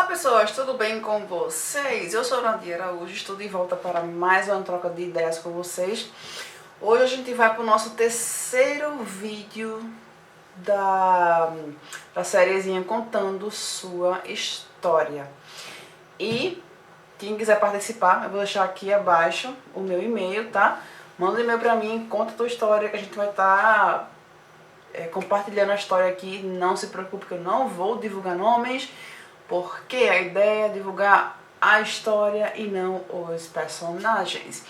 Olá pessoas, tudo bem com vocês? Eu sou a Nadia Araújo, estou de volta para mais uma troca de ideias com vocês. Hoje a gente vai para o nosso terceiro vídeo da sériezinha contando sua história. E quem quiser participar, eu vou deixar aqui abaixo o meu e-mail, tá? Manda um e-mail para mim, conta a tua história que a gente vai estar compartilhando a história aqui. Não se preocupe que eu não vou divulgar nomes, porque a ideia é divulgar a história e não os personagens.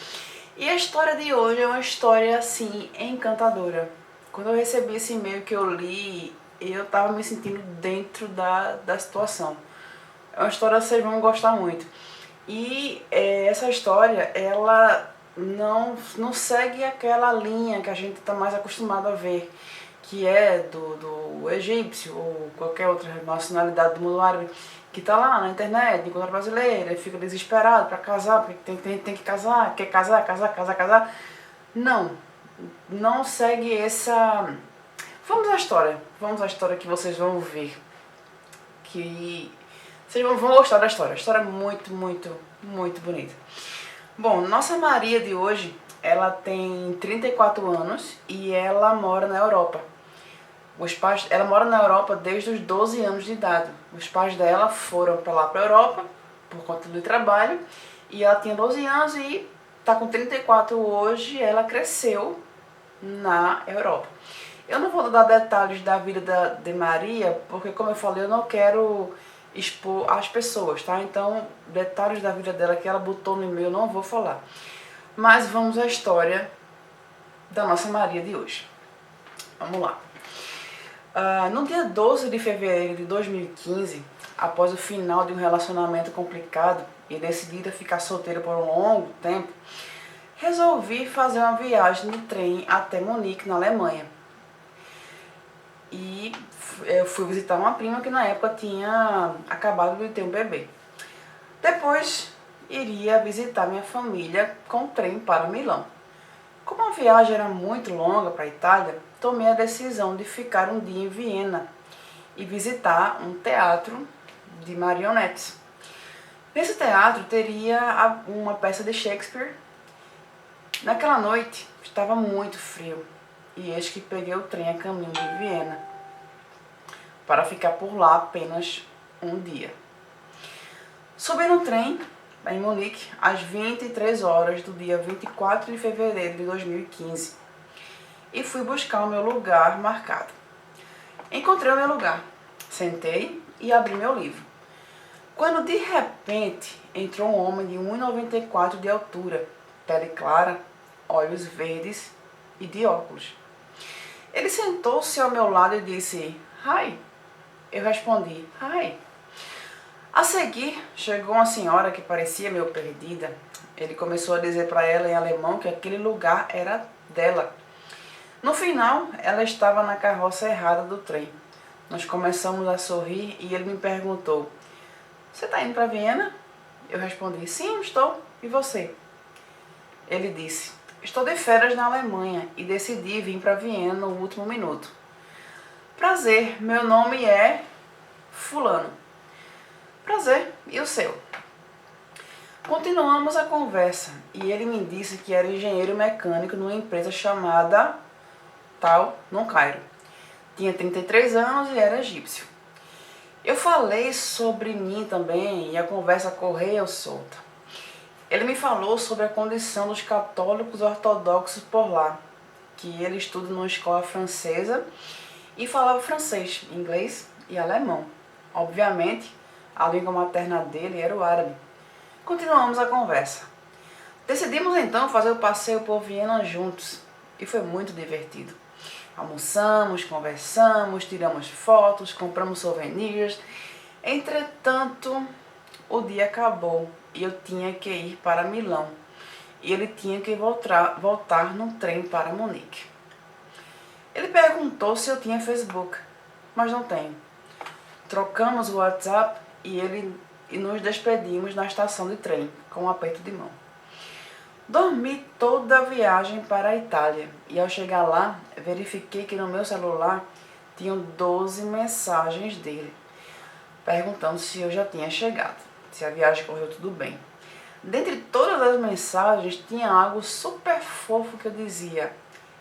E a história de hoje é uma história assim encantadora. Quando eu recebi esse e-mail que eu li, eu tava me sentindo dentro da situação. É uma história que vocês vão gostar muito. E essa história, ela não segue aquela linha que a gente está mais acostumado a ver, que é do egípcio ou qualquer outra nacionalidade do mundo árabe, que tá lá na internet, enquanto brasileira, e fica desesperado para casar, porque tem que casar, quer casar. Não segue essa... Vamos à história que vocês vão ver, que vocês vão gostar da história. A história é muito bonita. Bom, nossa Maria de hoje, ela tem 34 anos e ela mora na Europa. Ela mora na Europa desde os 12 anos de idade. Os pais dela foram para lá para a Europa por conta do trabalho e ela tinha 12 anos e está com 34 hoje. Ela cresceu na Europa. Eu não vou dar detalhes da vida de Maria, porque como eu falei, eu não quero expor as pessoas, tá? Então, detalhes da vida dela que ela botou no e-mail eu não vou falar. Mas vamos à história da nossa Maria de hoje. Vamos lá. No dia 12 de fevereiro de 2015, após o final de um relacionamento complicado e decidida ficar solteira por um longo tempo, resolvi fazer uma viagem de trem até Munique, na Alemanha. E eu fui visitar uma prima que na época tinha acabado de ter um bebê. Depois iria visitar minha família com trem para Milão. Como a viagem era muito longa para a Itália, tomei a decisão de ficar um dia em Viena e visitar um teatro de marionetes. Nesse teatro teria uma peça de Shakespeare. Naquela noite estava muito frio e eis que peguei o trem a caminho de Viena para ficar por lá apenas um dia. Subi no trem em Munique às 23 horas do dia 24 de fevereiro de 2015 e fui buscar o meu lugar marcado. Encontrei o meu lugar, sentei e abri meu livro. Quando de repente entrou um homem de 1,94 de altura, pele clara, olhos verdes e de óculos. Ele sentou-se ao meu lado e disse: "Hi". Eu respondi: "Hi". A seguir, chegou uma senhora que parecia meio perdida. Ele começou a dizer para ela em alemão que aquele lugar era dela. No final, ela estava na carroça errada do trem. Nós começamos a sorrir e ele me perguntou: "Você está indo para Viena?" Eu respondi: "Sim, estou. E você?" Ele disse: "Estou de férias na Alemanha e decidi vir para Viena no último minuto." "Prazer, meu nome é fulano." "Prazer, e o seu?" Continuamos a conversa e ele me disse que era engenheiro mecânico numa empresa chamada Tal, no Cairo. Tinha 33 anos e era egípcio. Eu falei sobre mim também e a conversa correu solta. Ele me falou sobre a condição dos católicos ortodoxos por lá, que ele estuda numa escola francesa e falava francês, inglês e alemão. Obviamente, a língua materna dele era o árabe. Continuamos a conversa. Decidimos então fazer o passeio por Viena juntos e foi muito divertido. Almoçamos, conversamos, tiramos fotos, compramos souvenirs. Entretanto, o dia acabou e eu tinha que ir para Milão e ele tinha que voltar no trem para Munique. Ele perguntou se eu tinha Facebook, mas não tenho. Trocamos o WhatsApp e nos despedimos na estação de trem, com um aperto de mão. Dormi toda a viagem para a Itália e ao chegar lá, verifiquei que no meu celular tinham 12 mensagens dele. perguntando se eu já tinha chegado, se a viagem correu tudo bem. Dentre todas as mensagens, tinha algo super fofo que eu dizia: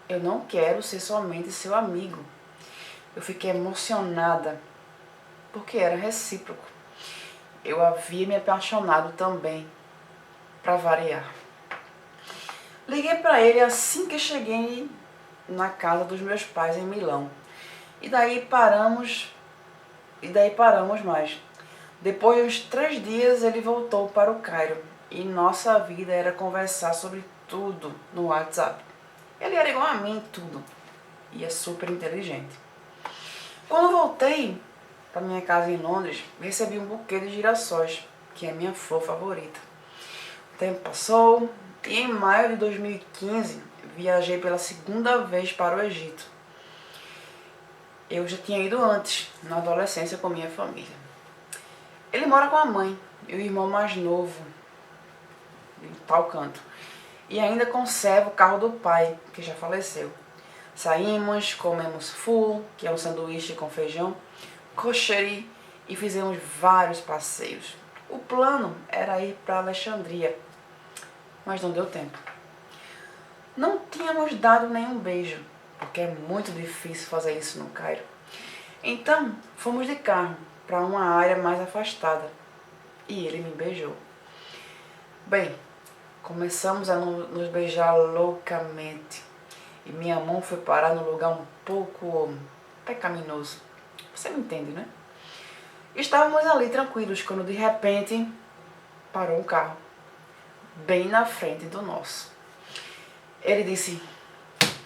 eu não quero ser somente seu amigo. Eu fiquei emocionada, porque era recíproco. Eu havia me apaixonado também, para variar. Liguei para ele assim que cheguei na casa dos meus pais em Milão. E daí paramos mais. Depois de uns 3 dias ele voltou para o Cairo e nossa vida era conversar sobre tudo no WhatsApp. Ele era igual a mim em tudo e é super inteligente. Quando voltei para minha casa em Londres, recebi um buquê de girassóis, que é a minha flor favorita. O tempo passou e em maio de 2015 viajei pela segunda vez para o Egito. Eu já tinha ido antes, na adolescência, com minha família. Ele mora com a mãe e o irmão mais novo, em tal canto. E ainda conserva o carro do pai, que já faleceu. Saímos, comemos full, que é um sanduíche com feijão, kosheri e fizemos vários passeios. O plano era ir para Alexandria, mas não deu tempo. Não tínhamos dado nenhum beijo, porque é muito difícil fazer isso no Cairo. Então, fomos de carro para uma área mais afastada e ele me beijou. Bem, começamos a nos beijar loucamente e minha mão foi parar num lugar um pouco pecaminoso. Você me entende, né? Estávamos ali tranquilos quando de repente parou um carro bem na frente do nosso. Ele disse: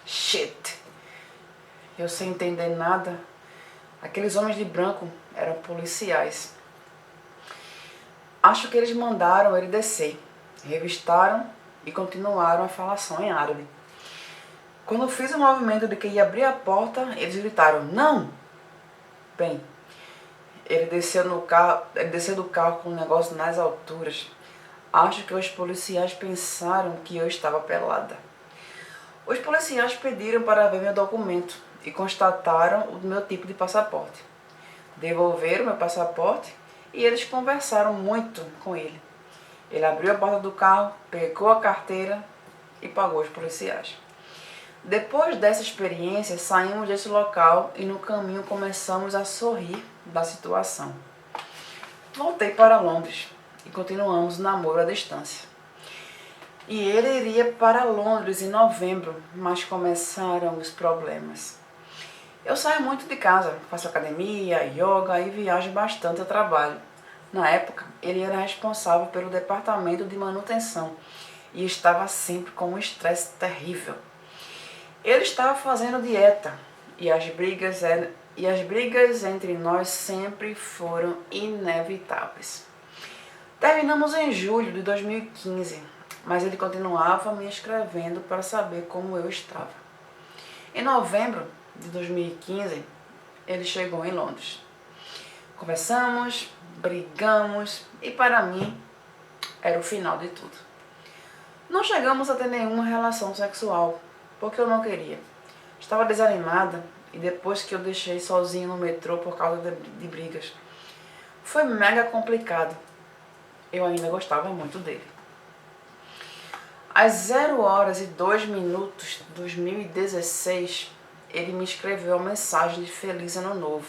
shit. Eu sem entender nada. Aqueles homens de branco eram policiais. Acho que eles mandaram ele descer. Revistaram e continuaram a falação em árabe. Quando eu fiz o movimento de que ia abrir a porta, eles gritaram: não! Bem, ele desceu do carro com um negócio nas alturas. Acho que os policiais pensaram que eu estava pelada. Os policiais pediram para ver meu documento e constataram o meu tipo de passaporte. Devolveram meu passaporte e eles conversaram muito com ele. Ele abriu a porta do carro, pegou a carteira e pagou os policiais. Depois dessa experiência, saímos desse local e no caminho começamos a sorrir da situação. Voltei para Londres e continuamos o namoro à distância. E ele iria para Londres em novembro, mas começaram os problemas. Eu saio muito de casa, faço academia, yoga e viajo bastante a trabalho. Na época, ele era responsável pelo departamento de manutenção e estava sempre com um estresse terrível. Ele estava fazendo dieta e as brigas entre nós sempre foram inevitáveis. Terminamos em julho de 2015, mas ele continuava me escrevendo para saber como eu estava. Em novembro de 2015, ele chegou em Londres. Conversamos, brigamos e para mim era o final de tudo. Não chegamos a ter nenhuma relação sexual, porque eu não queria. Estava desanimada e depois que eu deixei sozinho no metrô por causa de brigas. Foi mega complicado. Eu ainda gostava muito dele. Às 0h02 de 2016, ele me escreveu uma mensagem de Feliz Ano Novo.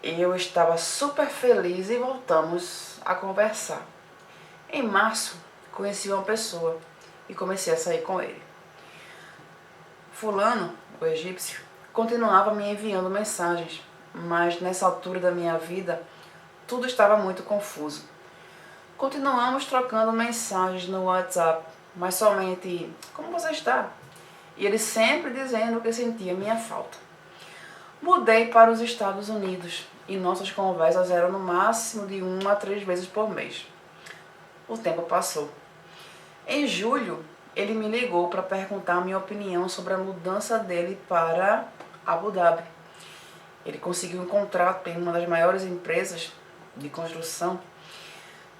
Eu estava super feliz e voltamos a conversar. Em março, conheci uma pessoa e comecei a sair com ele. Fulano, o egípcio, continuava me enviando mensagens, mas nessa altura da minha vida, tudo estava muito confuso. Continuamos trocando mensagens no WhatsApp, mas somente "Como você está?" E ele sempre dizendo que sentia minha falta. Mudei para os Estados Unidos e nossas conversas eram no máximo de 1 a 3 vezes por mês. O tempo passou. Em julho, ele me ligou para perguntar a minha opinião sobre a mudança dele para Abu Dhabi. Ele conseguiu um contrato em uma das maiores empresas de construção.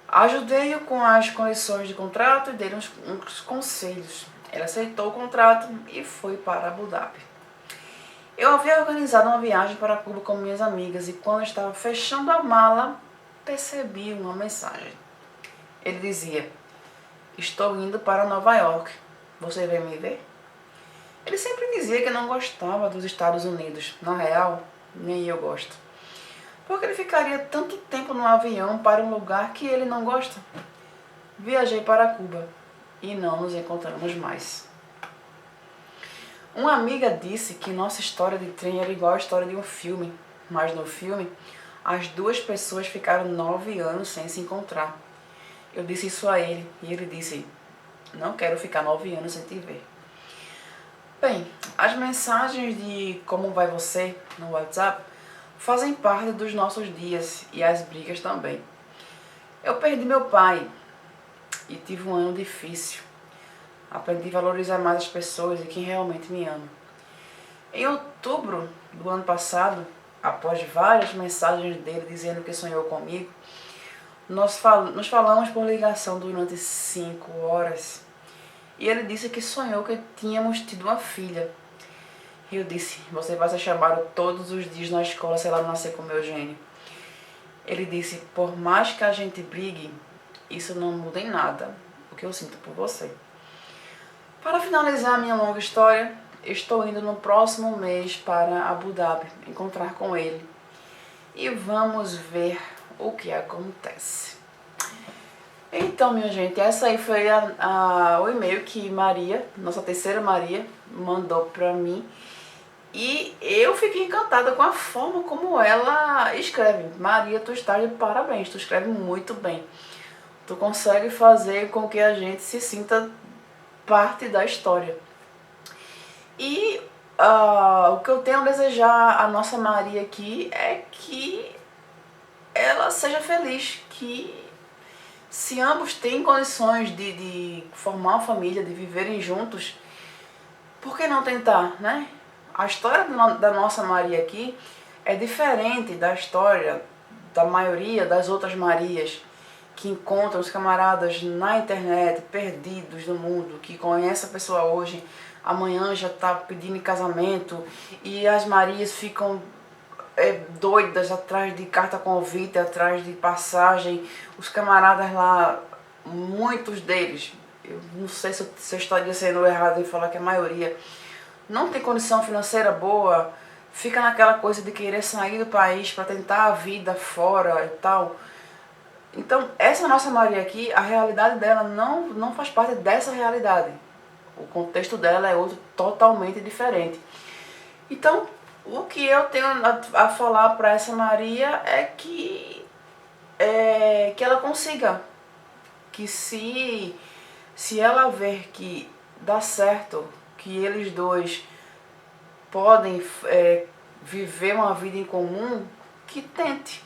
Ajudei-o com as condições de contrato e dei uns conselhos. Ele aceitou o contrato e foi para Abu Dhabi. Eu havia organizado uma viagem para Cuba com minhas amigas e quando eu estava fechando a mala, percebi uma mensagem. Ele dizia: estou indo para Nova York. Você vem me ver? Ele sempre dizia que não gostava dos Estados Unidos. Na real, nem eu gosto. Porque ele ficaria tanto tempo no avião para um lugar que ele não gosta? Viajei para Cuba e não nos encontramos mais. Uma amiga disse que nossa história de trem era igual a história de um filme, mas no filme as duas pessoas ficaram 9 anos sem se encontrar. Eu disse isso a ele e ele disse: não quero ficar 9 anos sem te ver. Bem, as mensagens de como vai você no WhatsApp fazem parte dos nossos dias e as brigas também. Eu perdi meu pai e tive um ano difícil. Aprendi a valorizar mais as pessoas e quem realmente me ama. Em outubro do ano passado, após várias mensagens dele dizendo que sonhou comigo, nos falamos por ligação durante 5 horas. E ele disse que sonhou que tínhamos tido uma filha. E eu disse: você vai ser chamado todos os dias na escola se ela nascer com meu gênio. Ele disse: por mais que a gente brigue, isso não muda em nada o que eu sinto por você. Para finalizar a minha longa história, estou indo no próximo mês para Abu Dhabi encontrar com ele. E vamos ver o que acontece. Então, minha gente, essa aí foi o e-mail que Maria, nossa terceira Maria, mandou pra mim. E eu fiquei encantada com a forma como ela escreve. Maria, tu estás de parabéns, tu escreve muito bem. Tu consegue fazer com que a gente se sinta parte da história. E o que eu tenho a desejar a nossa Maria aqui é que ela seja feliz, que se ambos têm condições de formar uma família, de viverem juntos, por que não tentar, né? A história da nossa Maria aqui é diferente da história da maioria das outras Marias que encontram os camaradas na internet, perdidos no mundo, que conhece a pessoa hoje, amanhã já está pedindo em casamento, e as Marias ficam doidas atrás de carta convite, atrás de passagem. Os camaradas lá, muitos deles, eu não sei se eu estaria sendo errado em falar que a maioria não tem condição financeira boa, fica naquela coisa de querer sair do país para tentar a vida fora e tal. Então, essa nossa Maria aqui, a realidade dela não faz parte dessa realidade. O contexto dela é outro, totalmente diferente. Então, o que eu tenho a falar para essa Maria é que ela consiga, que se ela ver que dá certo, que eles dois podem viver uma vida em comum, que tente.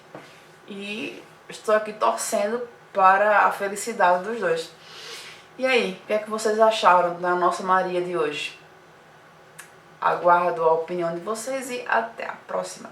E estou aqui torcendo para a felicidade dos dois. E aí, o que é que vocês acharam da nossa Maria de hoje? Aguardo a opinião de vocês e até a próxima.